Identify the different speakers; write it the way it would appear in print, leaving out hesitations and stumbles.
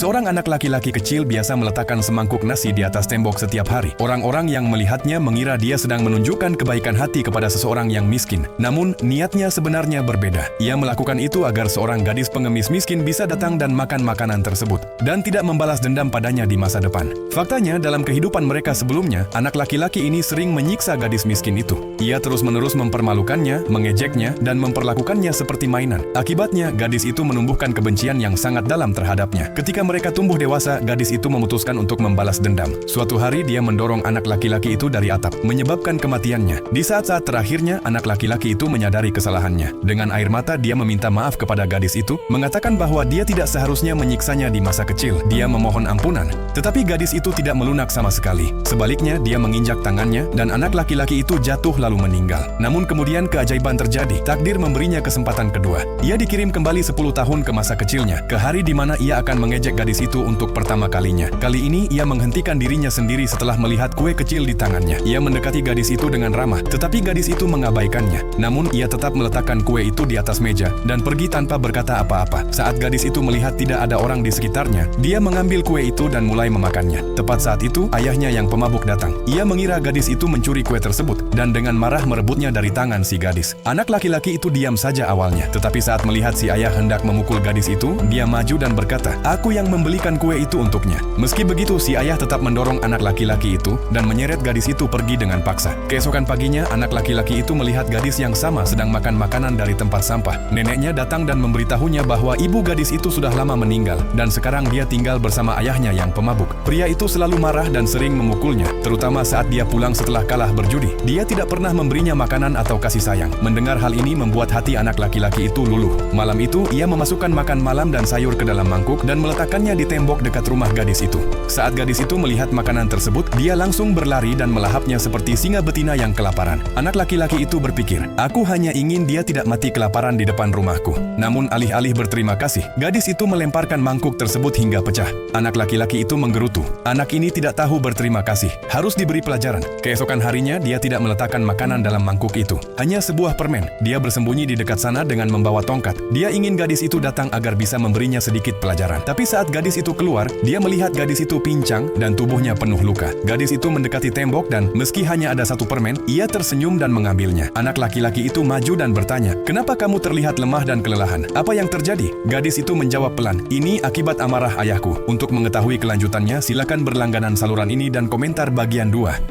Speaker 1: Seorang anak laki-laki kecil biasa meletakkan semangkuk nasi di atas tembok setiap hari. Orang-orang yang melihatnya mengira dia sedang menunjukkan kebaikan hati kepada seseorang yang miskin. Namun, niatnya sebenarnya berbeda. Ia melakukan itu agar seorang gadis pengemis miskin bisa datang dan makan makanan tersebut, dan tidak membalas dendam padanya di masa depan. Faktanya, dalam kehidupan mereka sebelumnya, anak laki-laki ini sering menyiksa gadis miskin itu. Ia terus-menerus mempermalukannya, mengejeknya, dan memperlakukannya seperti mainan. Akibatnya, gadis itu menumbuhkan kebencian yang sangat dalam terhadapnya. Ketika mereka tumbuh dewasa, gadis itu memutuskan untuk membalas dendam. Suatu hari dia mendorong anak laki-laki itu dari atap, menyebabkan kematiannya. Di saat-saat terakhirnya, anak laki-laki itu menyadari kesalahannya. Dengan air mata dia meminta maaf kepada gadis itu, mengatakan bahwa dia tidak seharusnya menyiksanya di masa kecil. Dia memohon ampunan. Tetapi gadis itu tidak melunak sama sekali. Sebaliknya, dia menginjak tangannya dan anak laki-laki itu jatuh lalu meninggal. Namun kemudian keajaiban terjadi. Takdir memberinya kesempatan kedua. Ia dikirim kembali 10 tahun ke masa kecilnya, ke hari di mana ia akan mengejek gadis itu untuk pertama kalinya. Kali ini ia menghentikan dirinya sendiri setelah melihat kue kecil di tangannya. Ia mendekati gadis itu dengan ramah, tetapi gadis itu mengabaikannya. Namun ia tetap meletakkan kue itu di atas meja dan pergi tanpa berkata apa-apa. Saat gadis itu melihat tidak ada orang di sekitarnya, dia mengambil kue itu dan mulai memakannya. Tepat saat itu ayahnya yang pemabuk datang. Ia mengira gadis itu mencuri kue tersebut dan dengan marah merebutnya dari tangan si gadis. Anak laki-laki itu diam saja awalnya, tetapi saat melihat si ayah hendak memukul gadis itu, dia maju dan berkata, "Aku yang membelikan kue itu untuknya." Meski begitu, si ayah tetap mendorong anak laki-laki itu dan menyeret gadis itu pergi dengan paksa. Keesokan paginya, anak laki-laki itu melihat gadis yang sama sedang makan makanan dari tempat sampah. Neneknya datang dan memberitahunya bahwa ibu gadis itu sudah lama meninggal dan sekarang dia tinggal bersama ayahnya yang pemabuk. Pria itu selalu marah dan sering memukulnya, terutama saat dia pulang setelah kalah berjudi. Dia tidak pernah memberinya makanan atau kasih sayang. Mendengar hal ini membuat hati anak laki-laki itu luluh. Malam itu, ia memasukkan makan malam dan sayur ke dalam mangkuk dan meletakkannya di tembok dekat rumah gadis itu. Saat gadis itu melihat makanan tersebut, dia langsung berlari dan melahapnya seperti singa betina yang kelaparan. Anak laki-laki itu berpikir, "Aku hanya ingin dia tidak mati kelaparan di depan rumahku." Namun alih-alih berterima kasih, gadis itu melemparkan mangkuk tersebut hingga pecah. Anak laki-laki itu menggerutu. Anak ini tidak tahu berterima kasih, harus diberi pelajaran. Keesokan harinya, dia tidak meletakkan makanan dalam mangkuk itu, hanya sebuah permen. Dia bersembunyi di dekat sana dengan membawa tongkat. Dia ingin gadis itu datang agar bisa memberinya sedikit pelajaran. Tapi saat gadis itu keluar, dia melihat gadis itu pincang dan tubuhnya penuh luka. Gadis itu mendekati tembok dan meski hanya ada satu permen, ia tersenyum dan mengambilnya. Anak laki-laki itu maju dan bertanya, "Kenapa kamu terlihat lemah dan kelelahan? Apa yang terjadi?" Gadis itu menjawab pelan, "Ini akibat amarah ayahku." Untuk mengetahui kelanjutannya, silakan berlangganan saluran ini dan komentar bagian 2.